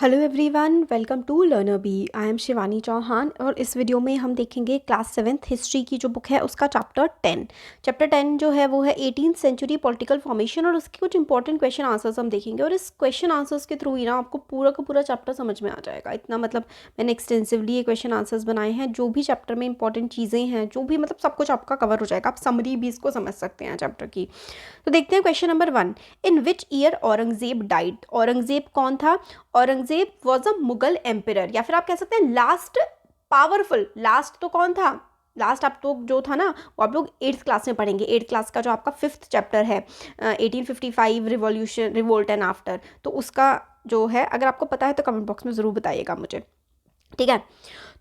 Hello everyone, welcome to Learner B. I am Shivani Chauhan और इस video में हम देखेंगे क्लास 7th हिस्ट्री की जो बुक है उसका चैप्टर 10 जो है वो है 18th सेंचुरी पॉलिटिकल फॉर्मेशन और उसके कुछ इंपॉर्टेंट क्वेश्चन आंसर्स हम देखेंगे। और इस क्वेश्चन आंसर्स के थ्रू ही ना आपको पूरा का पूरा चैप्टर समझ में आ जाएगा। इतना मतलब मैंने एक्सटेंसिवली ये क्वेश्चन आंसर्स बनाए हैं, जो भी चैप्टर में इंपॉर्टेंट चीज़ें हैं, जो भी मतलब सब कुछ आपका कवर हो जाएगा। आप समरी भी इसको समझ सकते हैं चैप्टर की। तो देखते हैं question number 1। In which year Aurangzeb died? Aurangzeb कौन था? Aurangzeb was a Mughal ampere, या फिर आप कह सकते हैं लास्ट पावरफुल। लास्ट तो कौन था? लास्ट आप तो जो था ना वो आप लोग 8th क्लास में पढ़ेंगे। 8th क्लास का जो आपका 5th चैप्टर है 1855 रिवॉल्यूशन रिवोल्ट एंड आफ्टर, तो उसका जो है अगर आपको पता है तो कमेंट बॉक्स में ज़रूर बताइएगा मुझे, ठीक है।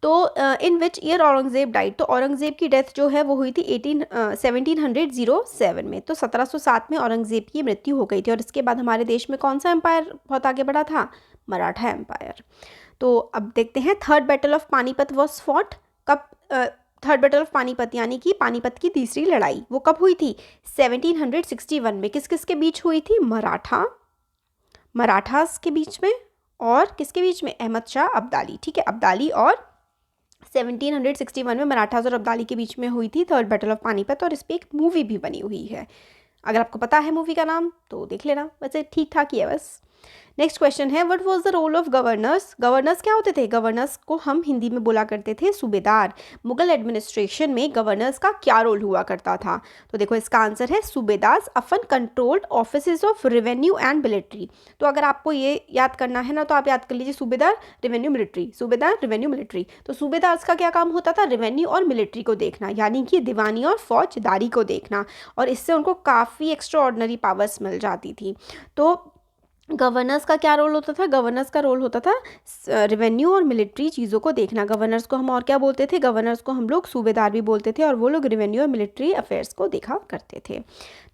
तो इन विच ईयर औरंगजेब डाइड, तो औरंगजेब की डेथ जो है वो हुई थी 1707 में। तो 1707 में औरंगजेब की मृत्यु हो गई थी। और इसके बाद हमारे देश में कौन सा एम्पायर बहुत आगे बढ़ा था? मराठा एम्पायर। तो अब देखते हैं third battle of Panipat was fought कब? थर्ड बैटल ऑफ पानीपत यानी कि पानीपत की तीसरी लड़ाई वो कब हुई थी? 1761 में। किस किस के बीच हुई थी? मराठास के बीच में और किसके बीच में? अहमद शाह अब्दाली, ठीक है। अब्दाली और 1761 में मराठास और अब्दाली के बीच में हुई थी थर्ड बैटल ऑफ पानीपत। और इस पर एक मूवी भी बनी हुई है। अगर आपको पता है मूवी का नाम तो देख लेना, वैसे ठीक ठाक ही है बस। नेक्स्ट क्वेश्चन है what was the role of governors? Governors क्या होते थे? गवर्नर्स को हम हिंदी में बोला करते थे सूबेदार। मुगल एडमिनिस्ट्रेशन में गवर्नर्स का क्या रोल हुआ करता था? तो देखो इसका आंसर है सूबेदार often controlled offices of revenue and military. तो अगर आपको ये याद करना है ना तो आप याद कर लीजिए सूबेदार रेवेन्यू मिलिट्री, सूबेदार रेवेन्यू मिलिट्री। तो सूबेदार का क्या काम होता था? रेवेन्यू और मिलिट्री को देखना, यानी कि दीवानी और फौजदारी को देखना। और इससे उनको काफ़ी एक्स्ट्रा ऑर्डिनरी पावर्स मिल जाती थी। तो गवर्नर्स का क्या रोल होता था? गवर्नर्स का रोल होता था रेवेन्यू और मिलिट्री चीज़ों को देखना। गवर्नर्स को हम और क्या बोलते थे? गवर्नर्स को हम लोग सूबेदार भी बोलते थे और वो लोग रेवेन्यू और मिलिट्री अफेयर्स को देखा करते थे।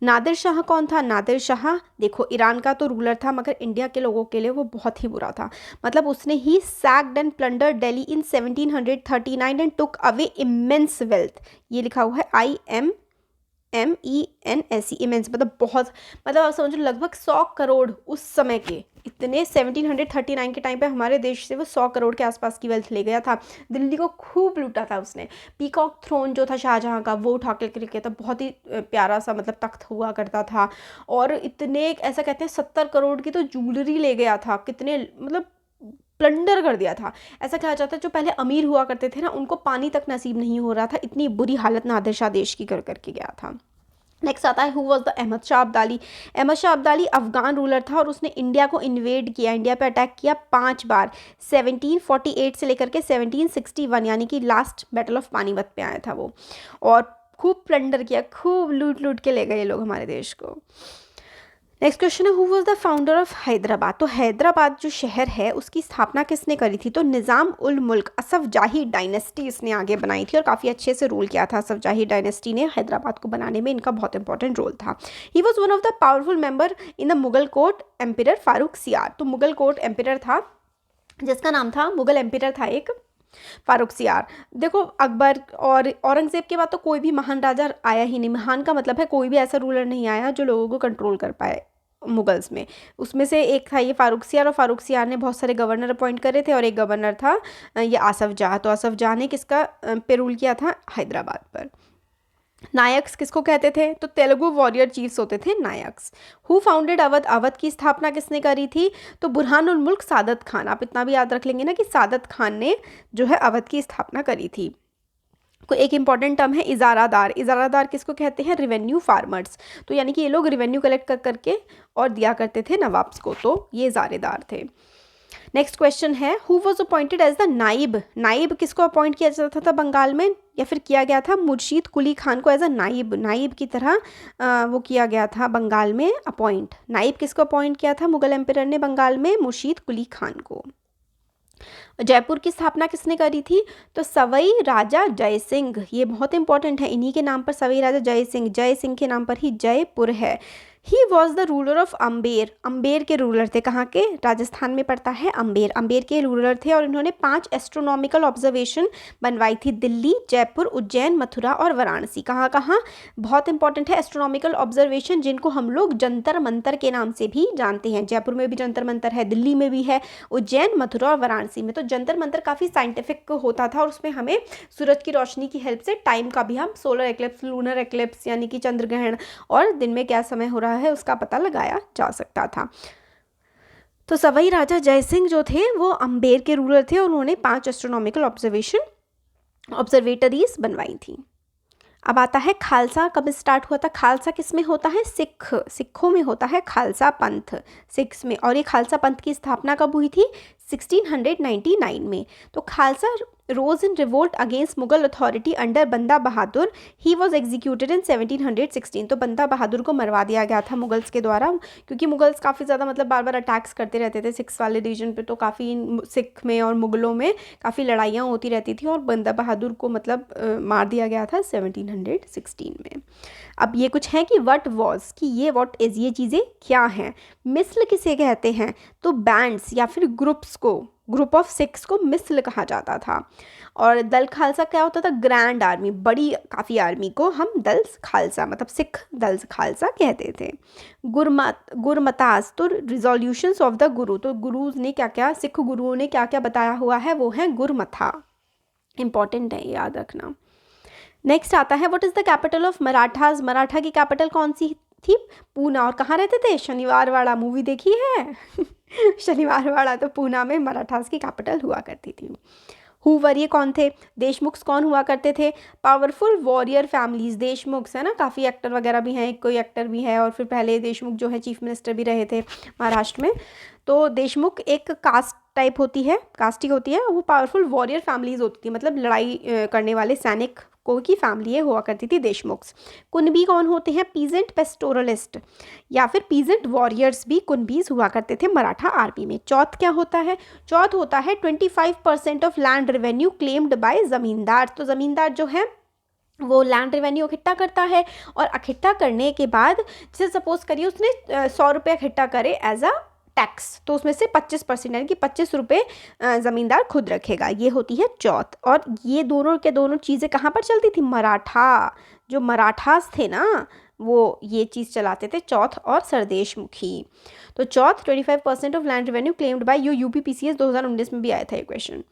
नादिर शाह कौन था? नादिर शाह देखो ईरान का तो रूलर था, मगर इंडिया के लोगों के लिए वो बहुत ही बुरा था। मतलब उसने ही sacked and plundered Delhi in 1739 and took away immense wealth. ये लिखा हुआ है IMENS, इमेंस मतलब बहुत, मतलब आप समझो लगभग 100 करोड़ उस समय के। इतने 1739 के टाइम पे हमारे देश से वो 100 करोड़ के आसपास की वेल्थ ले गया था। दिल्ली को खूब लूटा था उसने। पीकॉक थ्रोन जो था शाहजहां का वो उठा के लेके था, बहुत ही प्यारा सा मतलब तख्त हुआ करता था। और इतने ऐसा कहते हैं 70 करोड़ की तो ज्वेलरी ले गया था। कितने मतलब प्लंडर कर दिया था। ऐसा कहा जाता है जो पहले अमीर हुआ करते थे ना उनको पानी तक नसीब नहीं हो रहा था, इतनी बुरी हालत नादिर शाह देश की कर करके गया था। नेक्स्ट आता है who was the Ahmad Shah Abdali? Ahmad Shah Abdali Afghan ruler था और उसने इंडिया को इन्वेड किया, इंडिया पे अटैक किया 5 बार। 1748 से लेकर के 1761 यानी कि लास्ट बैटल ऑफ पानीपत पे आया था वो। और खूब प्लंडर किया, खूब लूट लूट के ले गए ये लोग हमारे देश को। नेक्स्ट क्वेश्चन है who was the founder of Hyderabad? तो हैदराबाद जो शहर है उसकी स्थापना किसने करी थी? तो निज़ाम उल मुल्क असफ जाही डायनेस्टी इसने आगे बनाई थी और काफ़ी अच्छे से रूल किया था। असफ जाही डायनेस्टी ने हैदराबाद को बनाने में इनका बहुत इंपॉर्टेंट रोल था। He was one of the powerful member in the Mughal court ampere Farooq सियार। तो मुगल कोर्ट एम्पियर था जिसका नाम था, मुगल एम्पियर था एक फारूक सियार। देखो अकबर और औरंगजेब के बाद तो कोई भी महान राजा आया ही नहीं। महान का मतलब है कोई भी ऐसा रूलर नहीं आया जो लोगों को कंट्रोल कर पाए मुगल्स में। उसमें से एक था ये फारूक सियार, और फारूक सियार ने बहुत सारे गवर्नर अपॉइंट करे थे और एक गवर्नर था ये आसफ जाह। तो आसफ जाह ने किसका पे रूल किया था? हैदराबाद पर। नायक्स किसको कहते थे? तो तेलुगु वॉरियर चीफ्स होते थे नायक्स। Who founded Awadh? अवध की स्थापना किसने करी थी? तो बुरहानुल मुल्क सादत खान। आप इतना भी याद रख लेंगे ना कि सादत खान ने जो है अवध की स्थापना करी थी। को एक इंपॉर्टेंट टर्म है इजारादार। इजारादार किसको कहते हैं? Revenue farmers. तो यानी कि ये लोग रेवेन्यू कलेक्ट कर करके और दिया करते थे नवाब्स को, तो ये इजारेदार थे। नेक्स्ट क्वेश्चन है who was appointed as the naib? नाइब किसको अपॉइंट किया जाता था बंगाल में, या फिर किया गया था? मुर्शीद कुली खान को एज अ नाइब, नाइब की तरह वो किया गया था बंगाल में अपॉइंट। नाइब किसको अपॉइंट किया था मुगल एम्पियर ने बंगाल में? मुर्शीद कुली खान को। जयपुर की स्थापना किसने करी थी? तो सवई राजा जय सिंह। ये बहुत इंपॉर्टेंट है, इन्हीं के नाम पर सवई राजा जय सिंह, जय सिंह के नाम पर ही जयपुर है। He was the ruler of Amber, Amber के रूलर थे, कहाँ के, राजस्थान में पड़ता है अम्बेर, अम्बेर के रूलर थे और इन्होंने 5 एस्ट्रोनॉमिकल ऑब्जर्वेशन बनवाई थी, दिल्ली, जयपुर, उज्जैन, मथुरा और वाराणसी। कहाँ कहाँ, बहुत इंपॉर्टेंट है एस्ट्रोनॉमिकल ऑब्जर्वेशन, जिनको हम लोग जंतर मंतर के नाम से भी जानते हैं। जयपुर में भी जंतर मंतर है, दिल्ली में भी है, उज्जैन, मथुरा और वाराणसी में। तो जंतर मंतर काफ़ी साइंटिफिक होता था और उसमें हमें सूरज की रोशनी की हेल्प से टाइम का भी, हम सोलर एक्लिप्स, लूनर एक्लिप्स यानी कि चंद्र ग्रहण और दिन में क्या समय हो रहा है उसका पता लगाया जा सकता था। तो सवाई राजा जयसिंह जो थे वो अम्बेर के रूलर थे और उन्होंने 5 एस्ट्रोनॉमिकल ऑब्जर्वेटरीज बनवाई थी। अब आता है खालसा कब स्टार्ट हुआ था। खालसा किस में होता है, सिखों में होता है खालसा पंथ, सिख्स में। और ये खालसा पंथ की स्थापना कब हुई थी, 1699 में। तो Khalsa rose in revolt against Mughal authority under Banda Bahadur, he was executed in 1716। तो बंदा बहादुर को मरवा दिया गया था मुगल्स के द्वारा, क्योंकि मुगल्स काफ़ी ज़्यादा मतलब बार बार अटैक्स करते रहते थे सिख्स वाले रीजन पे, तो काफ़ी सिख में और मुगलों में काफ़ी लड़ाइयाँ होती रहती थी और बंदा बहादुर को मतलब मार दिया गया था 1716 में। अब ये कुछ है कि व्हाट वॉज, कि ये व्हाट इज़, ये चीज़ें क्या हैं। मिसल किसे कहते हैं, तो बैंड्स या फिर ग्रुप्स को, ग्रुप ऑफ सिख्स को मिसल कहा जाता था। और दल खालसा क्या होता था, ग्रैंड आर्मी, बड़ी काफ़ी आर्मी को हम दल खालसा मतलब सिख दल खालसा कहते थे। गुरमताज, तो रिजोल्यूशंस ऑफ द गुरु, तो गुरुज ने क्या क्या, सिख गुरुओं ने क्या क्या बताया हुआ है, वो है गुरमथा। इंपॉर्टेंट है, याद रखना। नेक्स्ट आता है what is the capital of Marathas, Maratha की कैपिटल कौन सी थी, पूना। और कहाँ रहते थे, शनिवार वाड़ा, मूवी देखी है शनिवार वाड़ा, तो पूना में मराठास की कैपिटल हुआ करती थी। हुवर ये कौन थे, देशमुख कौन हुआ करते थे, पावरफुल वॉरियर फैमिलीज, देशमुख है ना, काफ़ी एक्टर वगैरह भी हैं, कोई एक्टर भी है और फिर पहले देशमुख जो है चीफ मिनिस्टर भी रहे थे महाराष्ट्र में। तो देशमुख एक कास्ट टाइप होती है, कास्टिक होती है, वो पावरफुल वॉरियर फैमिलीज होती थी, मतलब लड़ाई करने वाले सैनिक को की फैमिली हुआ करती थी देशमुख्स। कुनबी कौन होते हैं, पीजेंट पेस्टोरलिस्ट या फिर पीजेंट वॉरियर्स भी कुनबीज हुआ करते थे मराठा आर्मी में। चौथ क्या होता है, चौथ होता है 25% of land revenue claimed bye ज़मींदार। तो ज़मींदार जो है वो लैंड रेवेन्यू इकट्ठा करता है और इकट्ठा करने के बाद जैसे सपोज करिए उसने 100 रुपये इकट्ठा करे एज अ टैक्स, तो उसमें से 25% यानी कि 25 रुपये ज़मींदार खुद रखेगा, ये होती है चौथ। और ये दोनों के दोनों चीज़ें कहाँ पर चलती थी, मराठा, जो मराठास थे ना वो ये चीज़ चलाते थे, चौथ और सरदेशमुखी। तो chauth 25% of land revenue claimed by UPPCS 2019 में भी आया था ये क्वेश्चन।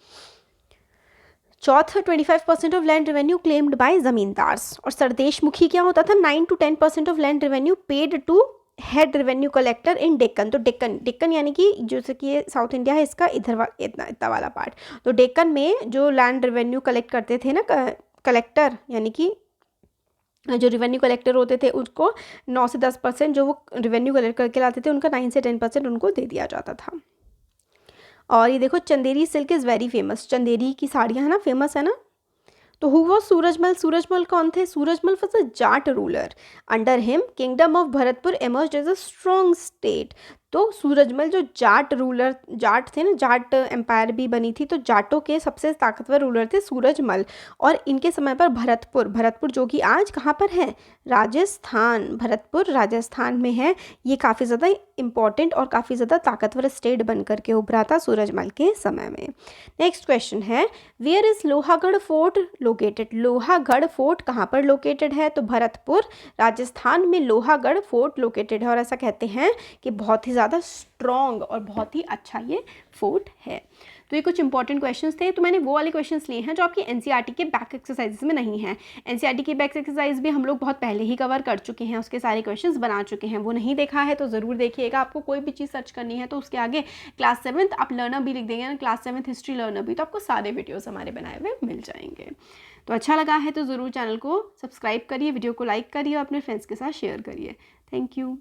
Chauth 25% of land revenue claimed by zamindars. और सरदेशमुखी क्या होता था, 9 to 10% of land revenue paid to head revenue collector in Deccan. तो डेक्कन यानी कि जैसे कि ये साउथ इंडिया है, इसका इतना वाला पार्ट। तो डेक्कन में जो लैंड रेवेन्यू कलेक्ट करते थे ना कलेक्टर, यानी कि जो रेवेन्यू कलेक्टर होते थे उसको 9 से 10% जो वो रेवेन्यू कलेक्ट करके लाते थे उनका 9 से 10% उनको दे दिया जाता था। और ये देखो Chanderi silk is very famous, Chanderi की साड़ियाँ है ना फेमस है ना। तो हु वॉज सूरजमल, सूरजमल कौन थे, Surajmal was a Jat ruler, under him kingdom of Bharatpur emerged as a strong state. तो सूरजमल जो जाट रूलर, जाट थे ना, जाट एम्पायर भी बनी थी, तो जाटों के सबसे ताकतवर रूलर थे सूरजमल। और इनके समय पर भरतपुर जो कि आज कहाँ पर है, राजस्थान, भरतपुर राजस्थान में है, ये काफ़ी ज़्यादा इंपॉर्टेंट और काफ़ी ज़्यादा ताकतवर स्टेट बन करके उभरा था सूरजमल के समय में। नेक्स्ट क्वेश्चन है where is Lohagarh fort located, Lohagarh fort कहाँ पर लोकेटेड है, तो भरतपुर राजस्थान में लोहागढ़ फोर्ट लोकेटेड है। और ऐसा कहते हैं कि बहुत ही ज़्यादा स्ट्रॉन्ग और बहुत ही अच्छा ये फोर्ट है। तो ये कुछ इंपॉर्टेंट क्वेश्चंस थे। तो मैंने वो वाले क्वेश्चंस लिए हैं जो आपकी एनसीईआरटी के बैक एक्सरसाइजेस में नहीं है। एनसीईआरटी की बैक एक्सरसाइज भी हम लोग बहुत पहले ही कवर कर चुके हैं, उसके सारे क्वेश्चंस बना चुके हैं। वो नहीं देखा है तो ज़रूर देखिएगा। आपको कोई भी चीज़ सर्च करनी है तो उसके आगे क्लास 7th आप लर्नर भी लिख देंगे ना, क्लास 7th हिस्ट्री लर्नर भी, तो आपको सारे वीडियोज़ हमारे बनाए हुए मिल जाएंगे। तो अच्छा लगा है तो ज़रूर चैनल को सब्सक्राइब करिए, वीडियो को लाइक करिए और अपने फ्रेंड्स के साथ शेयर करिए। Thank you.